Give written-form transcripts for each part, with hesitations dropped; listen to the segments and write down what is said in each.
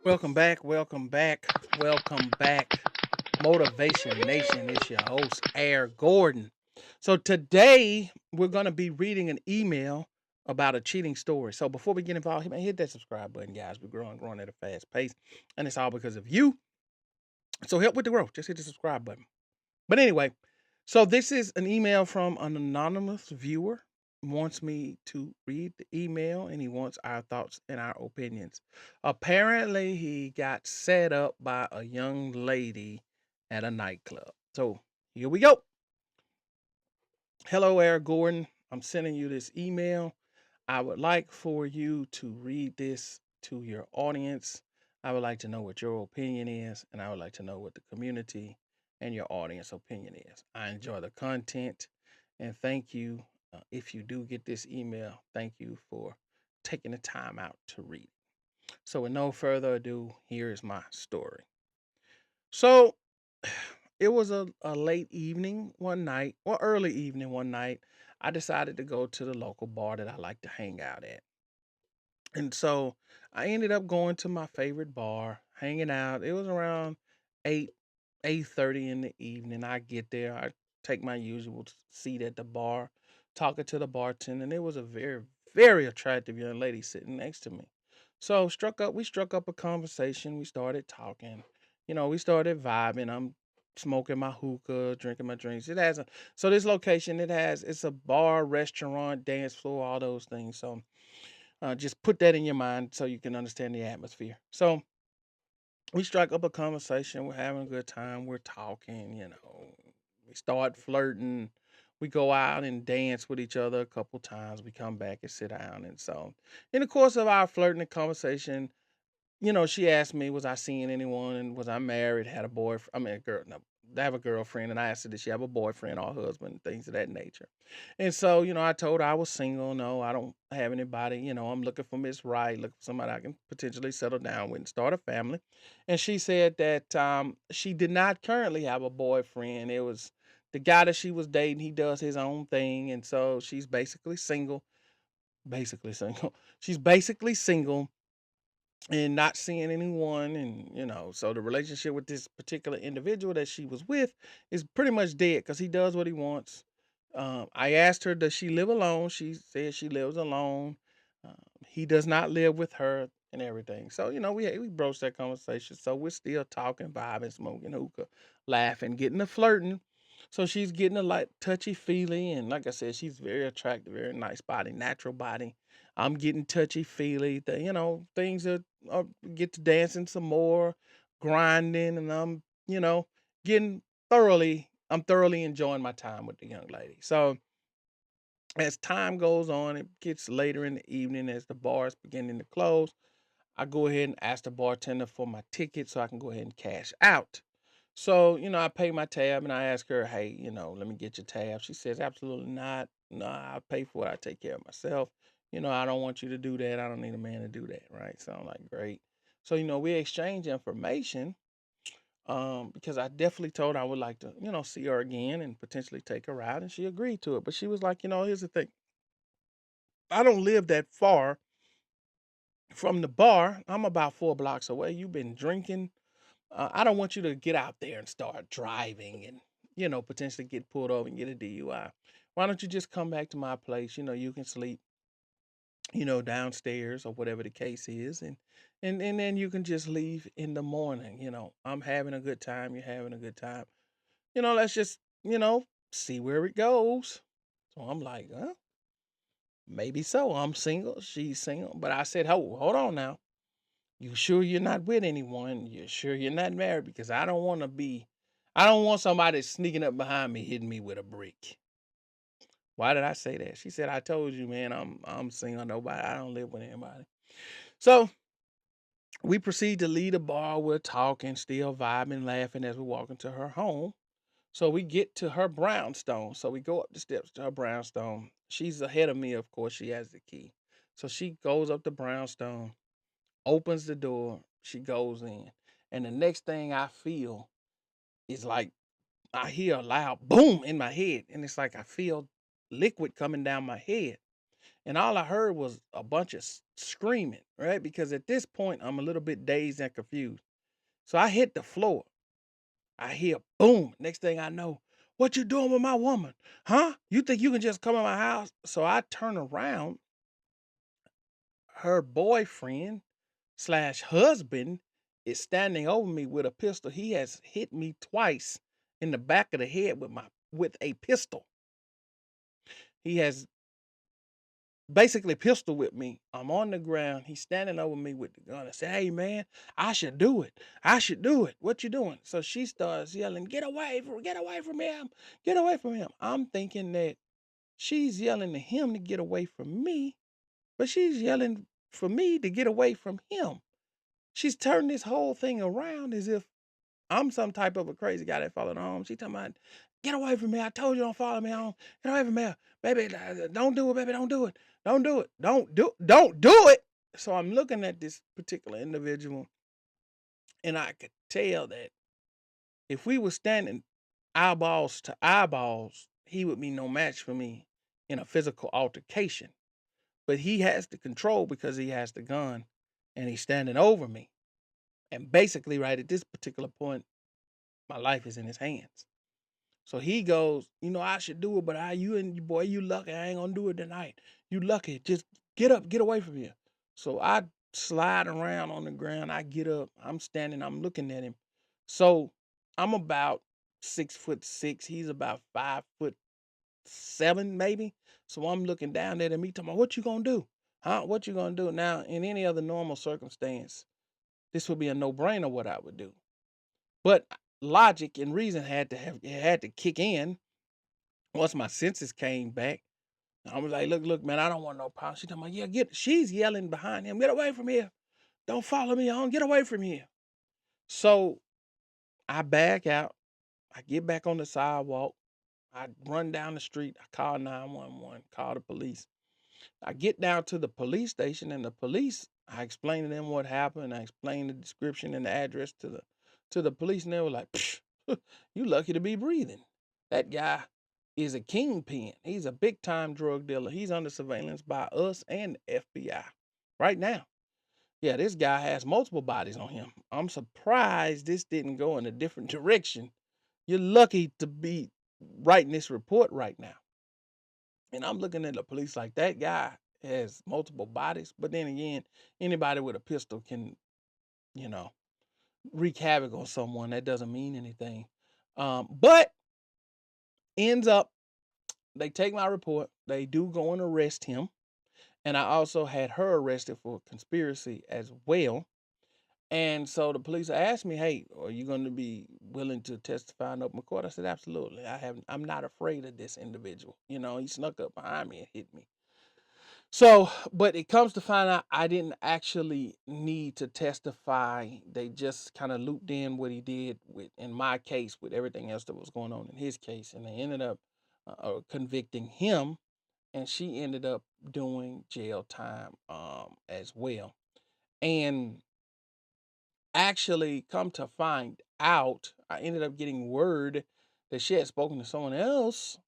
Welcome back, welcome back, welcome back. Motivation Nation, it's your host, Air Gordon. So today we're going to be reading an email about a cheating story. So before we get involved, man, hit that subscribe button, guys. We're growing at a fast pace, and it's all because of you. So help with the growth. Just hit the subscribe button. But anyway, so this is an email from an anonymous viewer. Wants me to read the email and he wants our thoughts and our opinions. Apparently, he got set up by a young lady at a nightclub. So here we go. Hello, Air Gordon. I'm sending you this email. I would like for you to read this to your audience. I would like to know what your opinion is, and I would like to know what the community and your audience opinion is. I enjoy the content, and thank you. If you do get this email, thank you for taking the time out to read. So, with no further ado, here is my story. So, it was a late evening one night, or early evening one night. I decided to go to the local bar that I like to hang out at. And so I ended up going to my favorite bar, hanging out. It was around 8, 8:30 in the evening. I get there, I take my usual seat at the bar, talking to the bartender, and it was a very, very attractive young lady sitting next to me. So we struck up a conversation. We started talking. We started vibing. I'm smoking my hookah, drinking my drinks. So this location, it's a bar, restaurant, dance floor, all those things. So just put that in your mind so you can understand the atmosphere. So we strike up a conversation. We're having a good time. We're talking. We start flirting. We go out and dance with each other a couple times. We come back and sit down. And so, in the course of our flirting and conversation, she asked me, was I seeing anyone and was I married, had a boyfriend? I mean, a girl, no, I have a girlfriend. And I asked her, did she have a boyfriend or husband, things of that nature. And so, I told her I was single. No, I don't have anybody. I'm looking for Miss Right, looking for somebody I can potentially settle down with and start a family. And she said that she did not currently have a boyfriend. It was the guy that she was dating, he does his own thing. And so she's basically single, basically single. She's basically single and not seeing anyone, and so the relationship with this particular individual that she was with is pretty much dead because he does what he wants. I asked her, does she live alone? She said she lives alone. He does not live with her and everything. So we broached that conversation. So we're still talking, vibing, smoking hookah, laughing, getting to flirting. So she's getting a like touchy feely, and like I said, she's very attractive, very nice body, natural body. I'm getting touchy feely. Things that get to dancing some more, grinding, and getting I'm thoroughly enjoying my time with the young lady. So as time goes on, it gets later in the evening as the bar is beginning to close. I go ahead and ask the bartender for my ticket so I can go ahead and cash out. So, I pay my tab and I ask her, hey, let me get your tab. She says, absolutely not. No, I pay for it. I take care of myself. I don't want you to do that. I don't need a man to do that. Right. So I'm like, great. So, we exchange information because I definitely told her I would like to, see her again and potentially take her out. And she agreed to it. But she was like, here's the thing. I don't live that far from the bar. I'm about 4 blocks away. You've been drinking. I don't want you to get out there and start driving and, potentially get pulled over and get a DUI. Why don't you just come back to my place? You can sleep, downstairs or whatever the case is. And then you can just leave in the morning. I'm having a good time. You're having a good time. Let's just, see where it goes. So I'm like, huh? Maybe so. I'm single. She's single. But I said, hold on now. You sure you're not with anyone? You sure you're not married? Because I don't want somebody sneaking up behind me hitting me with a brick. Why did I say that? She said, I told you, man, I'm single, nobody, I don't live with anybody. So we proceed to leave the bar. We're talking, still vibing, laughing as we walk into her home. So we get to her brownstone. So we go up the steps to her brownstone. She's ahead of me, of course. She has the key. So she goes up the brownstone, opens the door, she goes in. And the next thing I feel is like I hear a loud boom in my head. And it's like I feel liquid coming down my head. And all I heard was a bunch of screaming, right? Because at this point, I'm a little bit dazed and confused. So I hit the floor. I hear boom. Next thing I know, what you doing with my woman? Huh? You think you can just come in my house? So I turn around. Her boyfriend slash husband is standing over me with a pistol. He has hit me twice in the back of the head with a pistol. He has basically pistol whipped me. I'm on the ground. He's standing over me with the gun. I said, "Hey man, I should do it. I should do it. What you doing?" So she starts yelling, get away from him. Get away from him. I'm thinking that she's yelling to him to get away from me, but she's yelling for me to get away from him. She's turned this whole thing around as if I'm some type of a crazy guy that followed her home. She talking about, get away from me. I told you don't follow me home. Get away from me. Baby, don't do it, baby. Don't do it. Don't do it. Don't do it. So I'm looking at this particular individual, and I could tell that if we were standing eyeballs to eyeballs, he would be no match for me in a physical altercation. But he has the control because he has the gun and he's standing over me. And basically, right at this particular point, my life is in his hands. So he goes, I should do it, but you lucky. I ain't gonna do it tonight. You lucky. Just get up, get away from here. So I slide around on the ground. I get up. I'm standing. I'm looking at him. So I'm about 6'6". He's about 5'7", maybe. So I'm looking down at him. He talking about, what you gonna do? Huh? What you gonna do? Now, in any other normal circumstance, this would be a no-brainer what I would do. But logic and reason had to kick in once my senses came back. I was like, look, man, I don't want no problem. She talking about, yeah, she's yelling behind him, get away from here. Don't follow me on, get away from here. So I back out. I get back on the sidewalk. I run down the street. I call 911, call the police. I get down to the police station, and the police, I explained to them what happened. I explained the description and the address to the police, and they were like, you lucky to be breathing. That guy is a kingpin. He's a big time drug dealer. He's under surveillance by us and the FBI right now. Yeah, this guy has multiple bodies on him. I'm surprised this didn't go in a different direction. You're lucky to be writing this report right now. And I'm looking at the police like, that guy has multiple bodies. But then again, anybody with a pistol can, you know, wreak havoc on someone. That doesn't mean anything. But ends up, they take my report. They do go and arrest him. And I also had her arrested for conspiracy as well. And so the police asked me, "Hey, are you going to be willing to testify in open court?" I said, "Absolutely. I'm not afraid of this individual. He snuck up behind me and hit me." So, but it comes to find out I didn't actually need to testify. They just kind of looped in what he did in my case with everything else that was going on in his case, and they ended up convicting him, and she ended up doing jail time as well. And actually, come to find out, I ended up getting word that she had spoken to someone else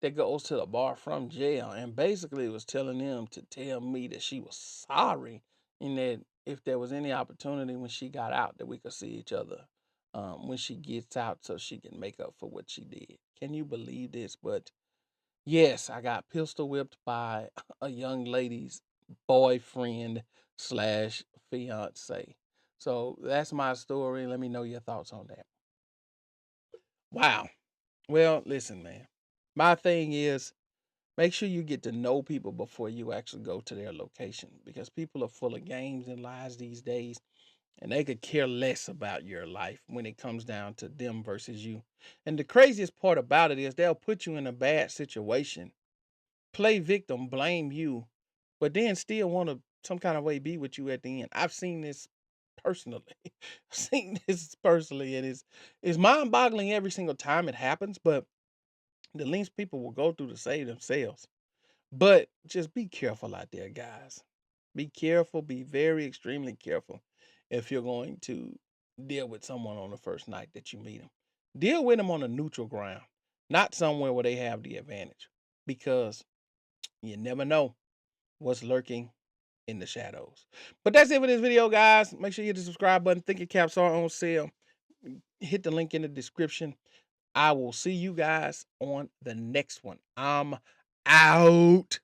that goes to the bar from jail, and basically was telling them to tell me that she was sorry, and that if there was any opportunity when she got out that we could see each other when she gets out, so she can make up for what she did. Can you believe this? But yes, I got pistol whipped by a young lady's boyfriend slash fiance. So that's my story. Let me know your thoughts on that. Wow. Well, listen, man. My thing is, make sure you get to know people before you actually go to their location, because people are full of games and lies these days, and they could care less about your life when it comes down to them versus you. And the craziest part about it is they'll put you in a bad situation, play victim, blame you, but then still want to some kind of way be with you at the end. I've seen this personally. I've seen this personally, and it's mind-boggling every single time it happens, but the lengths people will go through to save themselves. But just be careful out there, guys. Be careful, be very extremely careful if you're going to deal with someone on the first night that you meet them. Deal with them on a neutral ground, not somewhere where they have the advantage. Because You never know what's lurking in the shadows. But that's it for this video, guys. Make sure you hit the subscribe button. Thinking caps are on sale. Hit the link in the description. I will see you guys on the next one. I'm out.